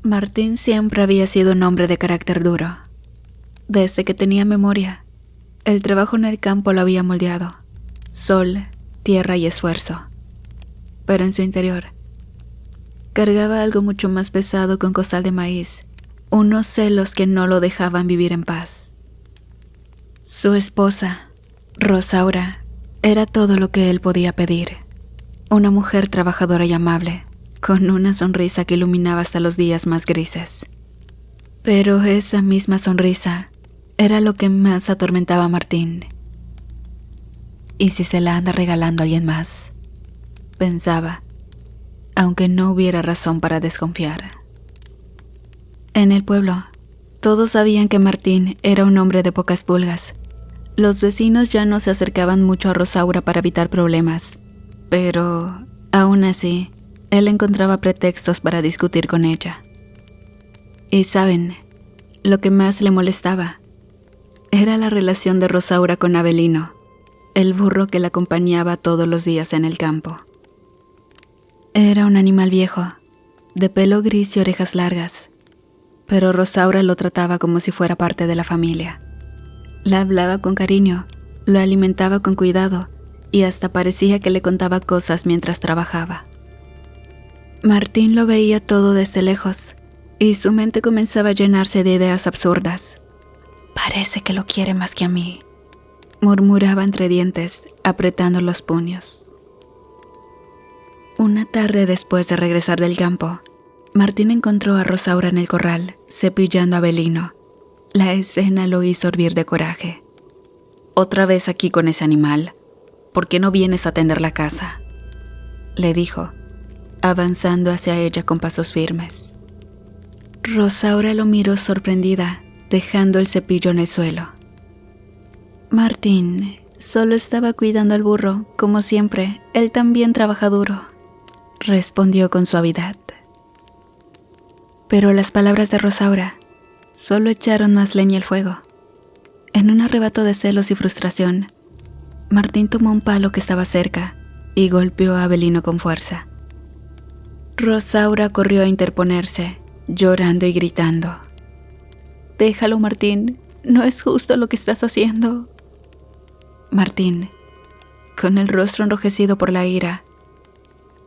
Martín siempre había sido un hombre de carácter duro. Desde que tenía memoria, el trabajo en el campo lo había moldeado. Sol, tierra y esfuerzo. Pero en su interior, cargaba algo mucho más pesado que un costal de maíz, unos celos que no lo dejaban vivir en paz. Su esposa, Rosaura, era todo lo que él podía pedir. Una mujer trabajadora y amable, con una sonrisa que iluminaba hasta los días más grises. Pero esa misma sonrisa era lo que más atormentaba a Martín. ¿Y si se la anda regalando a alguien más?, pensaba, aunque no hubiera razón para desconfiar. En el pueblo, todos sabían que Martín era un hombre de pocas pulgas. Los vecinos ya no se acercaban mucho a Rosaura para evitar problemas, pero, aún así, él encontraba pretextos para discutir con ella. Y saben, lo que más le molestaba era la relación de Rosaura con Avelino, el burro que la acompañaba todos los días en el campo. Era un animal viejo, de pelo gris y orejas largas, pero Rosaura lo trataba como si fuera parte de la familia. La hablaba con cariño, lo alimentaba con cuidado y hasta parecía que le contaba cosas mientras trabajaba. Martín lo veía todo desde lejos y su mente comenzaba a llenarse de ideas absurdas. «Parece que lo quiere más que a mí», murmuraba entre dientes, apretando los puños. Una tarde después de regresar del campo, Martín encontró a Rosaura en el corral, cepillando a Avelino. La escena lo hizo hervir de coraje. «¿Otra vez aquí con ese animal? ¿Por qué no vienes a atender la casa?», le dijo, avanzando hacia ella con pasos firmes. Rosaura lo miró sorprendida, dejando el cepillo en el suelo. «Martín, solo estaba cuidando al burro, como siempre, él también trabaja duro», respondió con suavidad. Pero las palabras de Rosaura solo echaron más leña al fuego. En un arrebato de celos y frustración, Martín tomó un palo que estaba cerca y golpeó a Avelino con fuerza. Rosaura corrió a interponerse, llorando y gritando. «Déjalo, Martín, no es justo lo que estás haciendo». Martín, con el rostro enrojecido por la ira,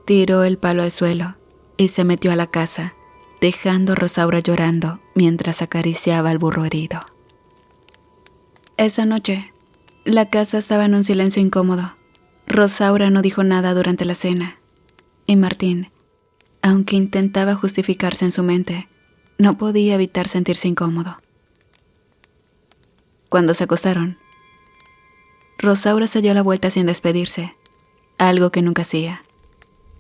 tiró el palo al suelo y se metió a la casa, dejando a Rosaura llorando mientras acariciaba al burro herido. Esa noche, la casa estaba en un silencio incómodo. Rosaura no dijo nada durante la cena, y Martín, aunque intentaba justificarse en su mente, no podía evitar sentirse incómodo. Cuando se acostaron, Rosaura se dio la vuelta sin despedirse, algo que nunca hacía.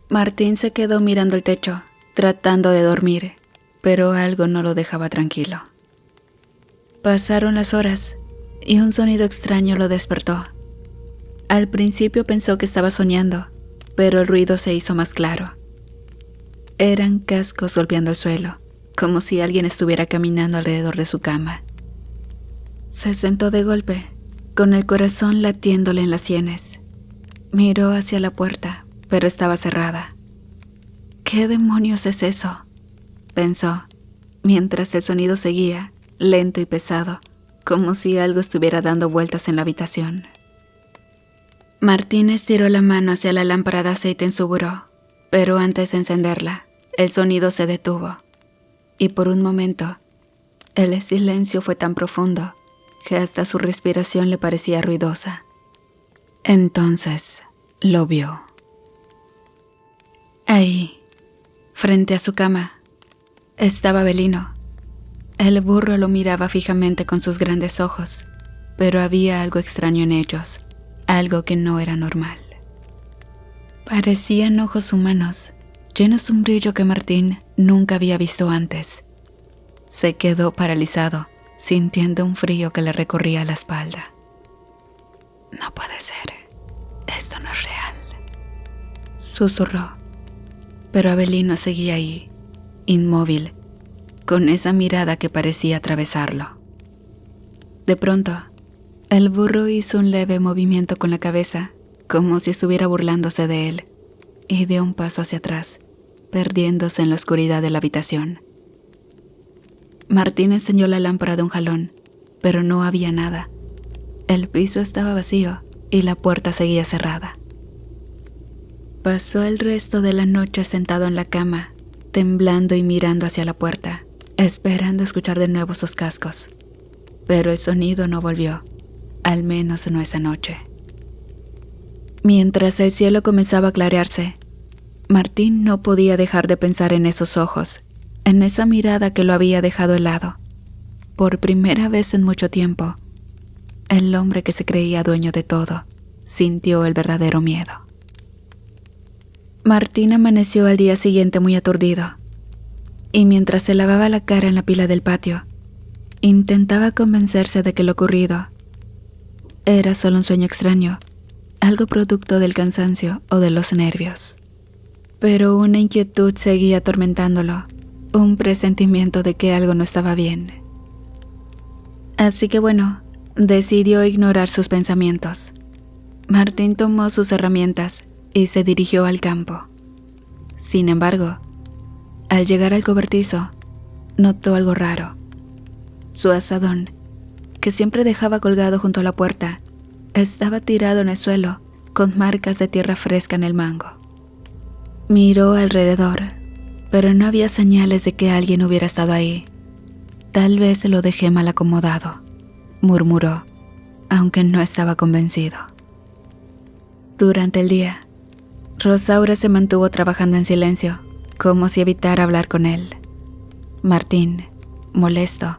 Martín se quedó mirando el techo, tratando de dormir, pero algo no lo dejaba tranquilo. Pasaron las horas y un sonido extraño lo despertó. Al principio pensó que estaba soñando, pero el ruido se hizo más claro. Eran cascos golpeando el suelo, como si alguien estuviera caminando alrededor de su cama. Se sentó de golpe, con el corazón latiéndole en las sienes. Miró hacia la puerta, pero estaba cerrada. «¿Qué demonios es eso?», pensó, mientras el sonido seguía, lento y pesado, como si algo estuviera dando vueltas en la habitación. Martín estiró la mano hacia la lámpara de aceite en su buró, pero antes de encenderla, el sonido se detuvo, y por un momento, el silencio fue tan profundo que hasta su respiración le parecía ruidosa. Entonces, lo vio. Ahí, frente a su cama, estaba Avelino. El burro lo miraba fijamente con sus grandes ojos, pero había algo extraño en ellos, algo que no era normal. Parecían ojos humanos, llenos de un brillo que Martín nunca había visto antes. Se quedó paralizado, sintiendo un frío que le recorría la espalda. «No puede ser, esto no es real», susurró. Pero Avelino seguía ahí, inmóvil, con esa mirada que parecía atravesarlo. De pronto, el burro hizo un leve movimiento con la cabeza, como si estuviera burlándose de él, y dio un paso hacia atrás, perdiéndose en la oscuridad de la habitación. Martín encendió la lámpara de un jalón, pero no había nada. El piso estaba vacío y la puerta seguía cerrada. Pasó el resto de la noche sentado en la cama, temblando y mirando hacia la puerta, esperando escuchar de nuevo sus cascos. Pero el sonido no volvió, al menos no esa noche. Mientras el cielo comenzaba a clarearse, Martín no podía dejar de pensar en esos ojos, en esa mirada que lo había dejado helado. Por primera vez en mucho tiempo, el hombre que se creía dueño de todo sintió el verdadero miedo. Martín amaneció al día siguiente muy aturdido, y mientras se lavaba la cara en la pila del patio, intentaba convencerse de que lo ocurrido era solo un sueño extraño, algo producto del cansancio o de los nervios. Pero una inquietud seguía atormentándolo, un presentimiento de que algo no estaba bien. Así que bueno, decidió ignorar sus pensamientos. Martín tomó sus herramientas y se dirigió al campo. Sin embargo, al llegar al cobertizo, notó algo raro. Su azadón, que siempre dejaba colgado junto a la puerta, estaba tirado en el suelo, con marcas de tierra fresca en el mango. Miró alrededor, pero no había señales de que alguien hubiera estado ahí. Tal vez lo dejé mal acomodado, murmuró, aunque no estaba convencido. Durante el día, Rosaura se mantuvo trabajando en silencio, como si evitara hablar con él. Martín, molesto,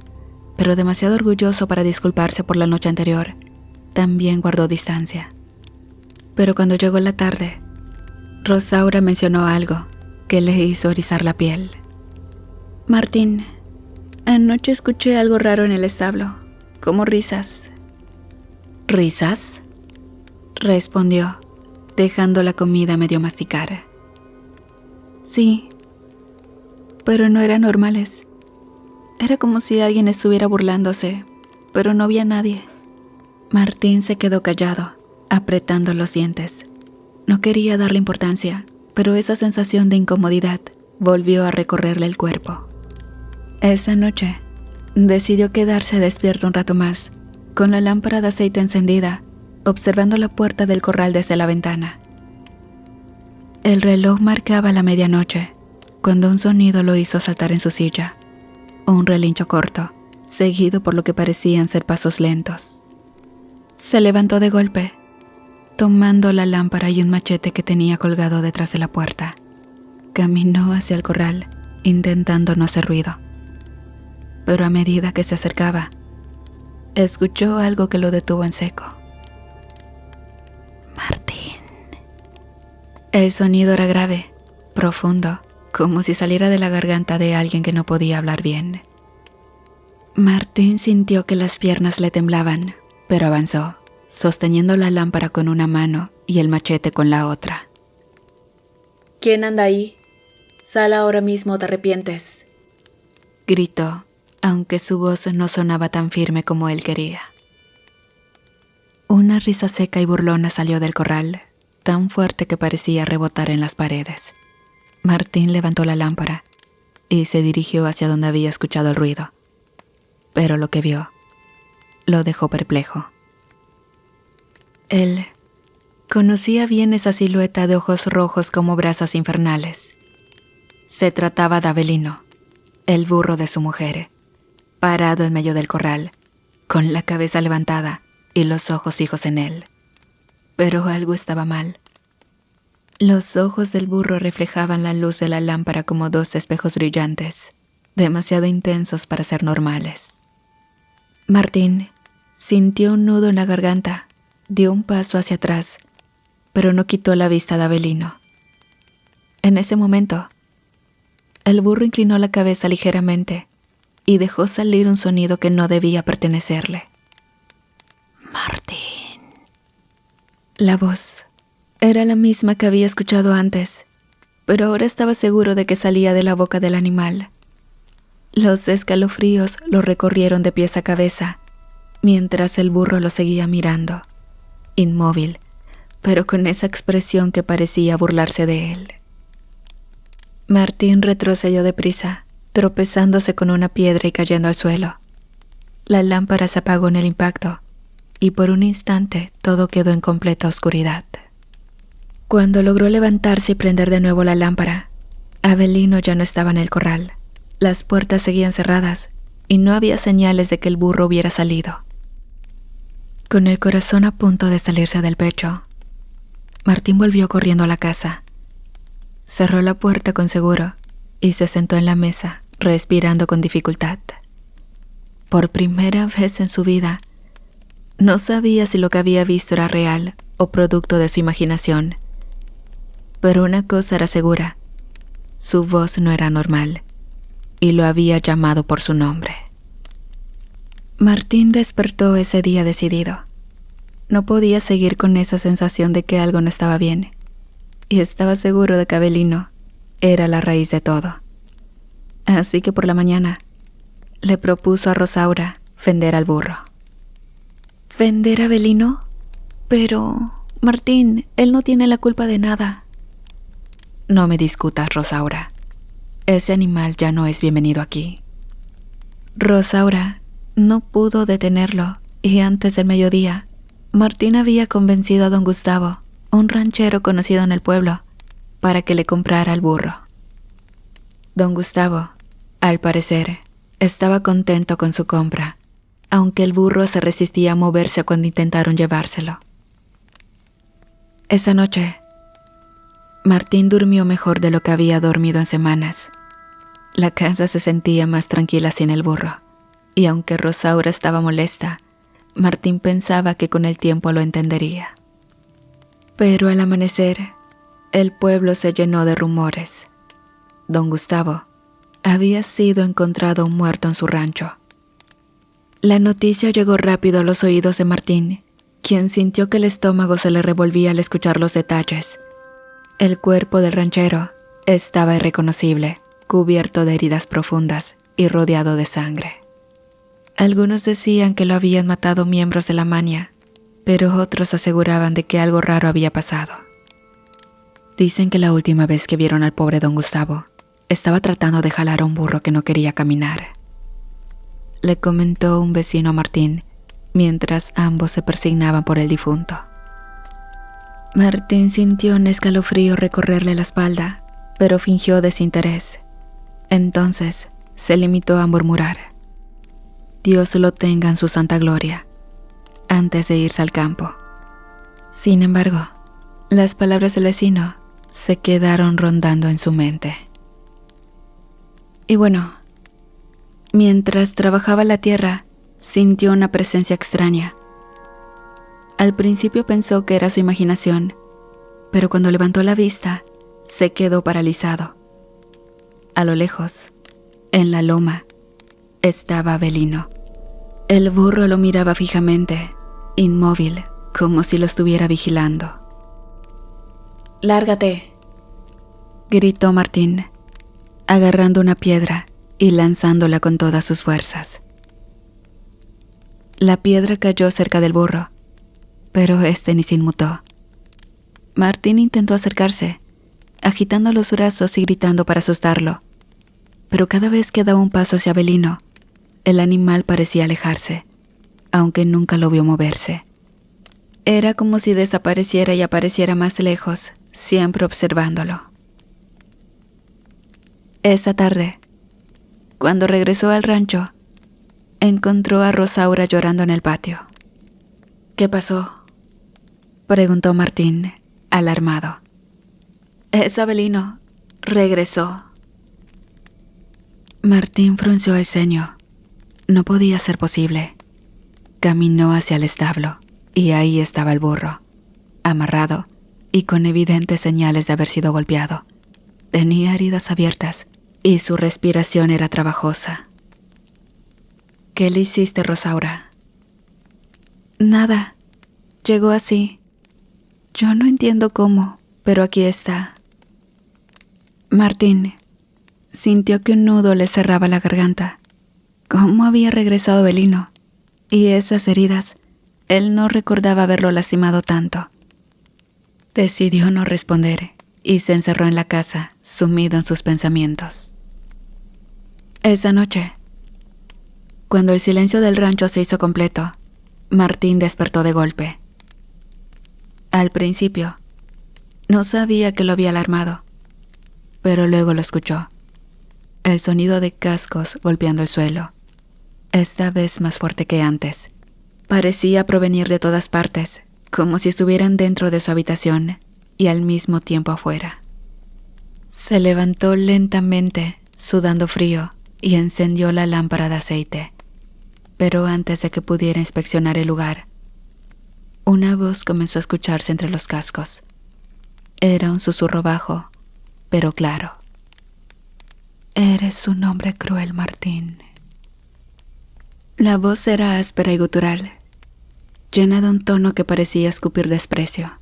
pero demasiado orgulloso para disculparse por la noche anterior, también guardó distancia. Pero cuando llegó la tarde, Rosaura mencionó algo que le hizo erizar la piel. Martín, anoche escuché algo raro en el establo, como risas. ¿Risas?, respondió, dejando la comida medio masticar. Sí, pero no eran normales. Era como si alguien estuviera burlándose, pero no había nadie. Martín se quedó callado, apretando los dientes. No quería darle importancia, pero esa sensación de incomodidad volvió a recorrerle el cuerpo. Esa noche, decidió quedarse despierto un rato más, con la lámpara de aceite encendida, observando la puerta del corral desde la ventana. El reloj marcaba la medianoche, cuando un sonido lo hizo saltar en su silla. Un relincho corto, seguido por lo que parecían ser pasos lentos. Se levantó de golpe, tomando la lámpara y un machete que tenía colgado detrás de la puerta. Caminó hacia el corral, intentando no hacer ruido. Pero a medida que se acercaba, escuchó algo que lo detuvo en seco. Martín. El sonido era grave, profundo, como si saliera de la garganta de alguien que no podía hablar bien. Martín sintió que las piernas le temblaban, pero avanzó, sosteniendo la lámpara con una mano y el machete con la otra. ¿Quién anda ahí? Sal ahora mismo o te arrepientes, gritó, aunque su voz no sonaba tan firme como él quería. Una risa seca y burlona salió del corral, tan fuerte que parecía rebotar en las paredes. Martín levantó la lámpara y se dirigió hacia donde había escuchado el ruido. Pero lo que vio lo dejó perplejo. Él conocía bien esa silueta de ojos rojos como brasas infernales. Se trataba de Avelino, el burro de su mujer, parado en medio del corral, con la cabeza levantada y los ojos fijos en él. Pero algo estaba mal. Los ojos del burro reflejaban la luz de la lámpara como dos espejos brillantes, demasiado intensos para ser normales. Martín sintió un nudo en la garganta, dio un paso hacia atrás, pero no quitó la vista de Avelino. En ese momento, el burro inclinó la cabeza ligeramente y dejó salir un sonido que no debía pertenecerle. Martín. La voz era la misma que había escuchado antes, pero ahora estaba seguro de que salía de la boca del animal. Los escalofríos lo recorrieron de pies a cabeza, mientras el burro lo seguía mirando, inmóvil, pero con esa expresión que parecía burlarse de él. Martín retrocedió deprisa, tropezándose con una piedra y cayendo al suelo. La lámpara se apagó en el impacto y por un instante todo quedó en completa oscuridad. Cuando logró levantarse y prender de nuevo la lámpara, Avelino ya no estaba en el corral. Las puertas seguían cerradas y no había señales de que el burro hubiera salido. Con el corazón a punto de salirse del pecho, Martín volvió corriendo a la casa. Cerró la puerta con seguro y se sentó en la mesa, respirando con dificultad. Por primera vez en su vida, no sabía si lo que había visto era real o producto de su imaginación. Pero una cosa era segura: su voz no era normal, y lo había llamado por su nombre. Martín despertó ese día decidido. No podía seguir con esa sensación de que algo no estaba bien, y estaba seguro de que Avelino era la raíz de todo. Así que por la mañana le propuso a Rosaura vender al burro. ¿Vender a Avelino? Pero, Martín, él no tiene la culpa de nada. No me discutas, Rosaura. Ese animal ya no es bienvenido aquí. Rosaura no pudo detenerlo, y antes del mediodía, Martín había convencido a don Gustavo, un ranchero conocido en el pueblo, para que le comprara el burro. Don Gustavo, al parecer, estaba contento con su compra, aunque el burro se resistía a moverse cuando intentaron llevárselo. Esa noche, Martín durmió mejor de lo que había dormido en semanas. La casa se sentía más tranquila sin el burro, y aunque Rosaura estaba molesta, Martín pensaba que con el tiempo lo entendería. Pero al amanecer, el pueblo se llenó de rumores. Don Gustavo había sido encontrado muerto en su rancho. La noticia llegó rápido a los oídos de Martín, quien sintió que el estómago se le revolvía al escuchar los detalles. El cuerpo del ranchero estaba irreconocible, cubierto de heridas profundas y rodeado de sangre. Algunos decían que lo habían matado miembros de la maña, pero otros aseguraban de que algo raro había pasado. Dicen que la última vez que vieron al pobre don Gustavo, estaba tratando de jalar a un burro que no quería caminar. Le comentó un vecino a Martín, mientras ambos se persignaban por el difunto. Martín sintió un escalofrío recorrerle la espalda, pero fingió desinterés. Entonces se limitó a murmurar: Dios lo tenga en su santa gloria, antes de irse al campo. Sin embargo, las palabras del vecino se quedaron rondando en su mente. Y bueno, mientras trabajaba la tierra, sintió una presencia extraña. Al principio pensó que era su imaginación, pero cuando levantó la vista, se quedó paralizado. A lo lejos, en la loma, estaba Avelino. El burro lo miraba fijamente, inmóvil, como si lo estuviera vigilando. «¡Lárgate!», gritó Martín, agarrando una piedra y lanzándola con todas sus fuerzas. La piedra cayó cerca del burro, pero este ni se inmutó. Martín intentó acercarse, agitando los brazos y gritando para asustarlo, pero cada vez que daba un paso hacia Avelino, el animal parecía alejarse, aunque nunca lo vio moverse. Era como si desapareciera y apareciera más lejos, siempre observándolo. Esa tarde, cuando regresó al rancho, encontró a Rosaura llorando en el patio. «¿Qué pasó?», preguntó Martín, alarmado. «Es Avelino, regresó». Martín frunció el ceño. No podía ser posible. Caminó hacia el establo, y ahí estaba el burro, amarrado y con evidentes señales de haber sido golpeado. Tenía heridas abiertas y su respiración era trabajosa. «¿Qué le hiciste, Rosaura?». «Nada. Llegó así. Yo no entiendo cómo, pero aquí está». Martín sintió que un nudo le cerraba la garganta. ¿Cómo había regresado Avelino? Y esas heridas, él no recordaba haberlo lastimado tanto. Decidió no responder y se encerró en la casa, sumido en sus pensamientos. Esa noche, cuando el silencio del rancho se hizo completo, Martín despertó de golpe. Al principio, no sabía que lo había alarmado, pero luego lo escuchó. El sonido de cascos golpeando el suelo, esta vez más fuerte que antes. Parecía provenir de todas partes, como si estuvieran dentro de su habitación y al mismo tiempo afuera. Se levantó lentamente, sudando frío, y encendió la lámpara de aceite. Pero antes de que pudiera inspeccionar el lugar, una voz comenzó a escucharse entre los cascos. Era un susurro bajo, pero claro. Eres un hombre cruel, Martín. La voz era áspera y gutural, llena de un tono que parecía escupir desprecio.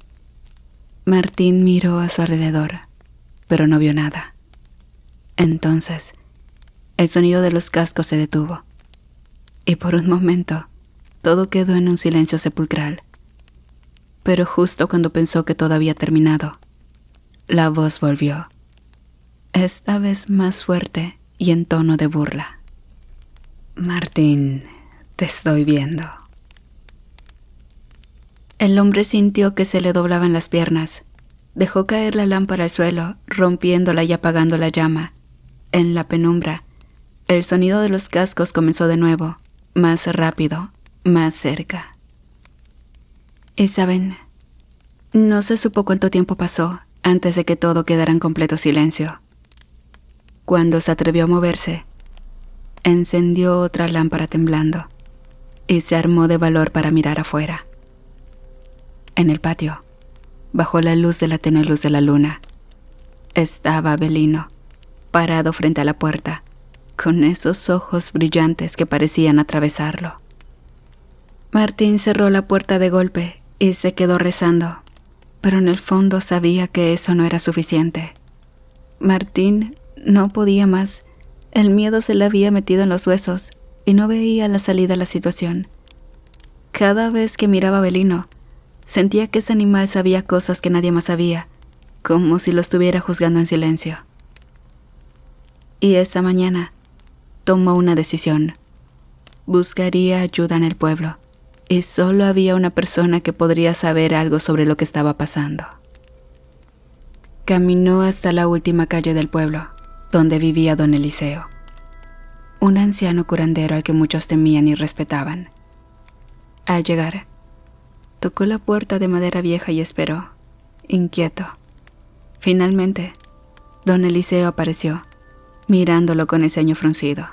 Martín miró a su alrededor, pero no vio nada. Entonces, el sonido de los cascos se detuvo, y por un momento, todo quedó en un silencio sepulcral. Pero justo cuando pensó que todo había terminado, la voz volvió, esta vez más fuerte y en tono de burla. Martín, te estoy viendo. El hombre sintió que se le doblaban las piernas. Dejó caer la lámpara al suelo, rompiéndola y apagando la llama. En la penumbra, el sonido de los cascos comenzó de nuevo, más rápido, más cerca. Y saben, no se supo cuánto tiempo pasó antes de que todo quedara en completo silencio. Cuando se atrevió a moverse, encendió otra lámpara temblando y se armó de valor para mirar afuera. En el patio, bajo la luz de la tenue luz de la luna, estaba Avelino, parado frente a la puerta, con esos ojos brillantes que parecían atravesarlo. Martín cerró la puerta de golpe y se quedó rezando, pero en el fondo sabía que eso no era suficiente. Martín no podía más. El miedo se le había metido en los huesos y no veía la salida a la situación. Cada vez que miraba a Avelino, sentía que ese animal sabía cosas que nadie más sabía, como si lo estuviera juzgando en silencio. Y esa mañana tomó una decisión. Buscaría ayuda en el pueblo, y solo había una persona que podría saber algo sobre lo que estaba pasando. Caminó hasta la última calle del pueblo, donde vivía don Eliseo, un anciano curandero al que muchos temían y respetaban. Al llegar, tocó la puerta de madera vieja y esperó, inquieto. Finalmente, don Eliseo apareció, mirándolo con el ceño fruncido.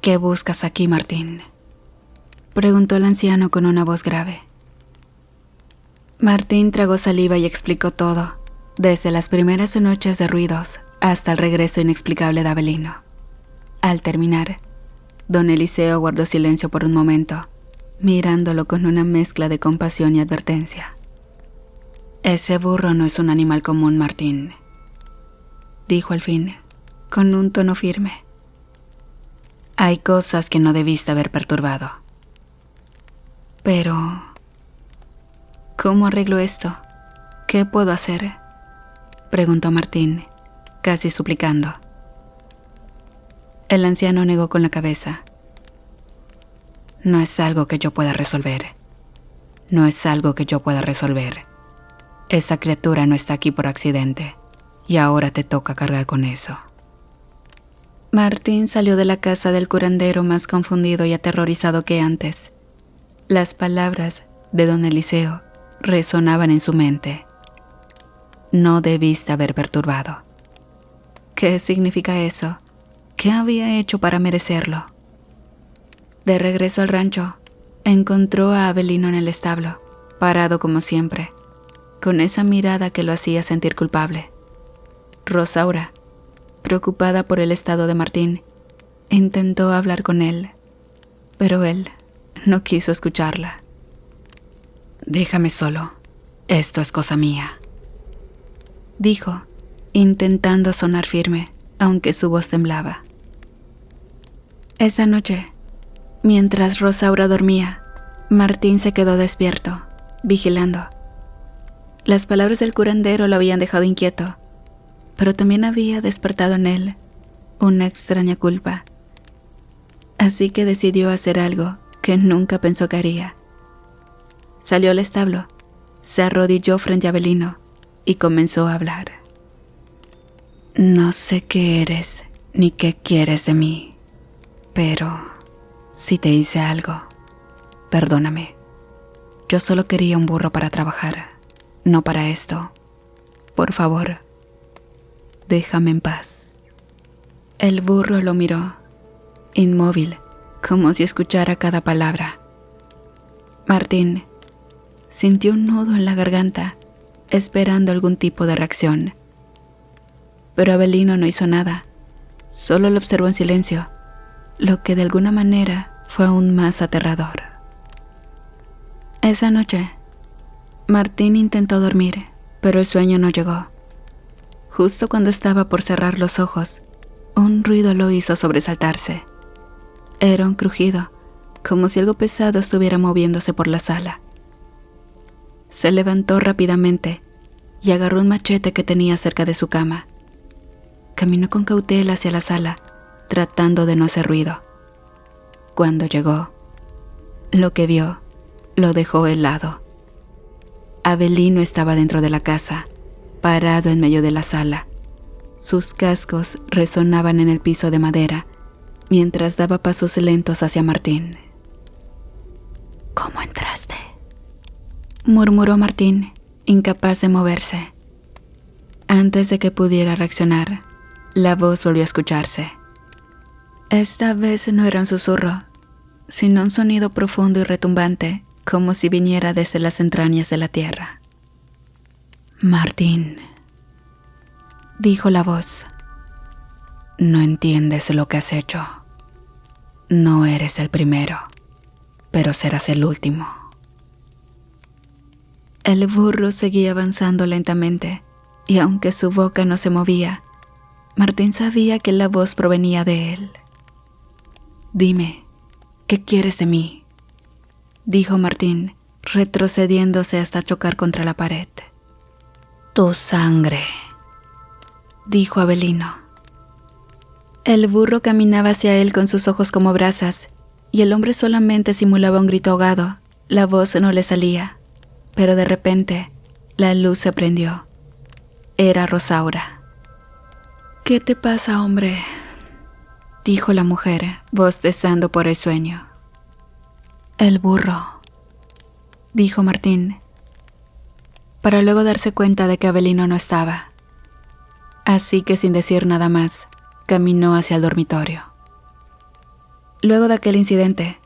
¿Qué buscas aquí, Martín?, preguntó el anciano con una voz grave. Martín tragó saliva y explicó todo, desde las primeras noches de ruidos hasta el regreso inexplicable de Avelino. Al terminar, don Eliseo guardó silencio por un momento, mirándolo con una mezcla de compasión y advertencia. Ese burro no es un animal común, Martín, dijo al fin, con un tono firme. Hay cosas que no debiste haber perturbado. Pero, ¿cómo arreglo esto? ¿Qué puedo hacer?, preguntó Martín, casi suplicando. El anciano negó con la cabeza. No es algo que yo pueda resolver. No es algo que yo pueda resolver. Esa criatura no está aquí por accidente, y ahora te toca cargar con eso. Martín salió de la casa del curandero más confundido y aterrorizado que antes. Las palabras de don Eliseo resonaban en su mente. No debiste haber perturbado. ¿Qué significa eso? ¿Qué había hecho para merecerlo? De regreso al rancho, encontró a Avelino en el establo, parado como siempre, con esa mirada que lo hacía sentir culpable. Rosaura, preocupada por el estado de Martín, intentó hablar con él, pero él no quiso escucharla. Déjame solo, esto es cosa mía, dijo, intentando sonar firme, aunque su voz temblaba. Esa noche, mientras Rosaura dormía, Martín se quedó despierto, vigilando. Las palabras del curandero lo habían dejado inquieto, pero también había despertado en él una extraña culpa. Así que decidió hacer algo que nunca pensó que haría. Salió al establo, se arrodilló frente a Avelino y comenzó a hablar. No sé qué eres ni qué quieres de mí, pero si te hice algo, perdóname. Yo solo quería un burro para trabajar, no para esto. Por favor, déjame en paz. El burro lo miró, inmóvil, como si escuchara cada palabra. Martín sintió un nudo en la garganta, esperando algún tipo de reacción. Pero Avelino no hizo nada, solo lo observó en silencio, lo que de alguna manera fue aún más aterrador. Esa noche, Martín intentó dormir, pero el sueño no llegó. Justo cuando estaba por cerrar los ojos, un ruido lo hizo sobresaltarse. Era un crujido, como si algo pesado estuviera moviéndose por la sala. Se levantó rápidamente y agarró un machete que tenía cerca de su cama. Caminó con cautela hacia la sala, tratando de no hacer ruido. Cuando llegó, lo que vio lo dejó helado. Avelino estaba dentro de la casa, parado en medio de la sala. Sus cascos resonaban en el piso de madera, mientras daba pasos lentos hacia Martín. ¿Cómo entraste?, murmuró Martín, incapaz de moverse. Antes de que pudiera reaccionar, la voz volvió a escucharse. Esta vez no era un susurro, sino un sonido profundo y retumbante, como si viniera desde las entrañas de la tierra. Martín, dijo la voz. No entiendes lo que has hecho. No eres el primero, pero serás el último. El burro seguía avanzando lentamente, y aunque su boca no se movía, Martín sabía que la voz provenía de él. Dime, ¿qué quieres de mí?, dijo Martín, retrocediéndose hasta chocar contra la pared. Tu sangre, dijo Avelino. El burro caminaba hacia él con sus ojos como brasas, y el hombre solamente simulaba un grito ahogado. La voz no le salía, pero de repente la luz se prendió. Era Rosaura. ¿Qué te pasa, hombre?, dijo la mujer, bostezando por el sueño. El burro, dijo Martín, para luego darse cuenta de que Avelino no estaba. Así que sin decir nada más, caminó hacia el dormitorio. Luego de aquel incidente,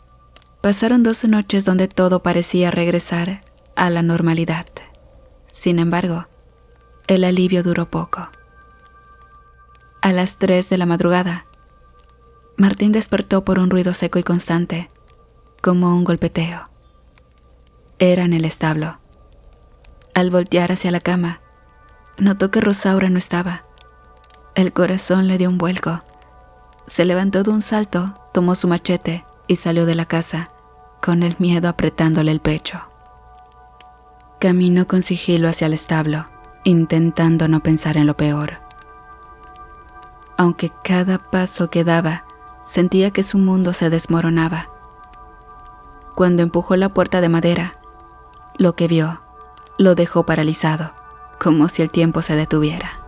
pasaron 2 noches donde todo parecía regresar a la normalidad. Sin embargo, el alivio duró poco. A las 3 de la madrugada, Martín despertó por un ruido seco y constante, como un golpeteo. Era en el establo. Al voltear hacia la cama, notó que Rosaura no estaba. El corazón le dio un vuelco. Se levantó de un salto, tomó su machete y salió de la casa, con el miedo apretándole el pecho. Caminó con sigilo hacia el establo, intentando no pensar en lo peor. Aunque cada paso que daba, sentía que su mundo se desmoronaba. Cuando empujó la puerta de madera, lo que vio lo dejó paralizado, como si el tiempo se detuviera.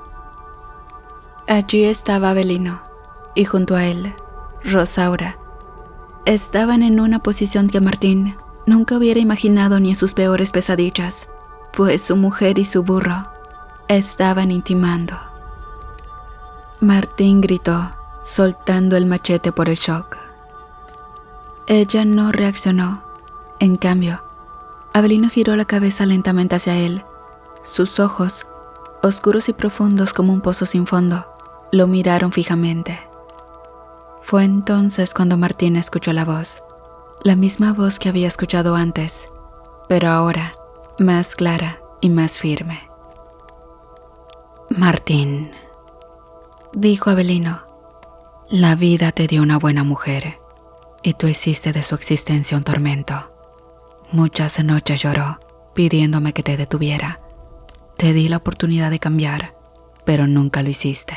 Allí estaba Avelino, y junto a él, Rosaura. Estaban en una posición que Martín nunca hubiera imaginado ni en sus peores pesadillas, pues su mujer y su burro estaban intimando. Martín gritó, soltando el machete por el shock. Ella no reaccionó. En cambio, Avelino giró la cabeza lentamente hacia él. Sus ojos, oscuros y profundos como un pozo sin fondo, lo miraron fijamente. Fue entonces cuando Martín escuchó la misma voz que había escuchado antes, pero ahora más clara y más firme. Martín, dijo Avelino, la vida te dio una buena mujer, y tú hiciste de su existencia un tormento. Muchas noches lloró, pidiéndome que te detuviera. Te di la oportunidad de cambiar, pero nunca lo hiciste.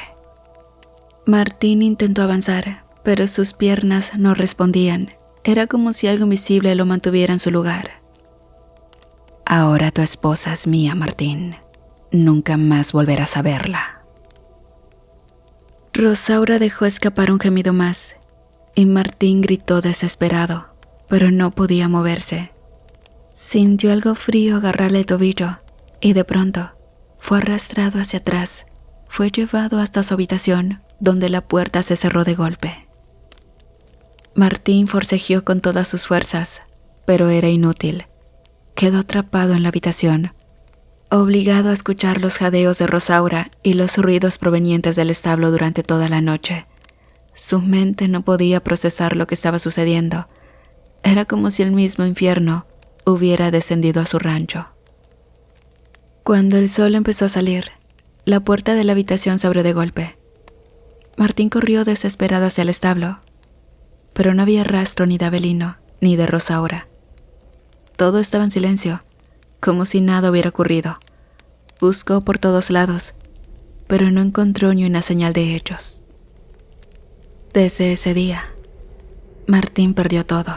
Martín intentó avanzar, pero sus piernas no respondían. Era como si algo invisible lo mantuviera en su lugar. Ahora tu esposa es mía, Martín. Nunca más volverás a verla. Rosaura dejó escapar un gemido más, y Martín gritó desesperado, pero no podía moverse. Sintió algo frío agarrarle el tobillo, y de pronto fue arrastrado hacia atrás. Fue llevado hasta su habitación, donde la puerta se cerró de golpe. Martín forcejeó con todas sus fuerzas, pero era inútil. Quedó atrapado en la habitación, obligado a escuchar los jadeos de Rosaura y los ruidos provenientes del establo durante toda la noche. Su mente no podía procesar lo que estaba sucediendo. Era como si el mismo infierno hubiera descendido a su rancho. Cuando el sol empezó a salir, la puerta de la habitación se abrió de golpe. Martín corrió desesperado hacia el establo, pero no había rastro ni de Avelino ni de Rosaura. Todo estaba en silencio, como si nada hubiera ocurrido. Buscó por todos lados, pero no encontró ni una señal de ellos. Desde ese día, Martín perdió todo.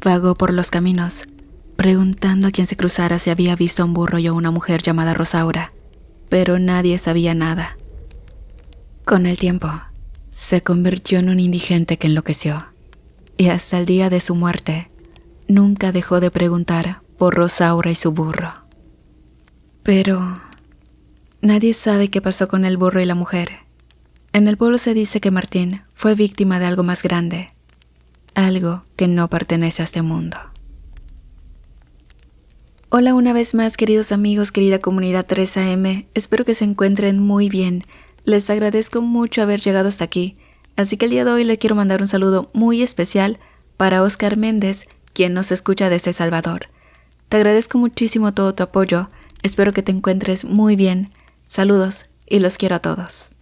Vagó por los caminos, preguntando a quien se cruzara si había visto a un burro y a una mujer llamada Rosaura, pero nadie sabía nada. Con el tiempo, se convirtió en un indigente que enloqueció, y hasta el día de su muerte, nunca dejó de preguntar por Rosaura y su burro. Pero nadie sabe qué pasó con el burro y la mujer. En el pueblo se dice que Martín fue víctima de algo más grande, algo que no pertenece a este mundo. Hola una vez más, queridos amigos, querida comunidad 3AM, espero que se encuentren muy bien. Les agradezco mucho haber llegado hasta aquí, así que el día de hoy le quiero mandar un saludo muy especial para Oscar Méndez, quien nos escucha desde El Salvador. Te agradezco muchísimo todo tu apoyo, espero que te encuentres muy bien. Saludos y los quiero a todos.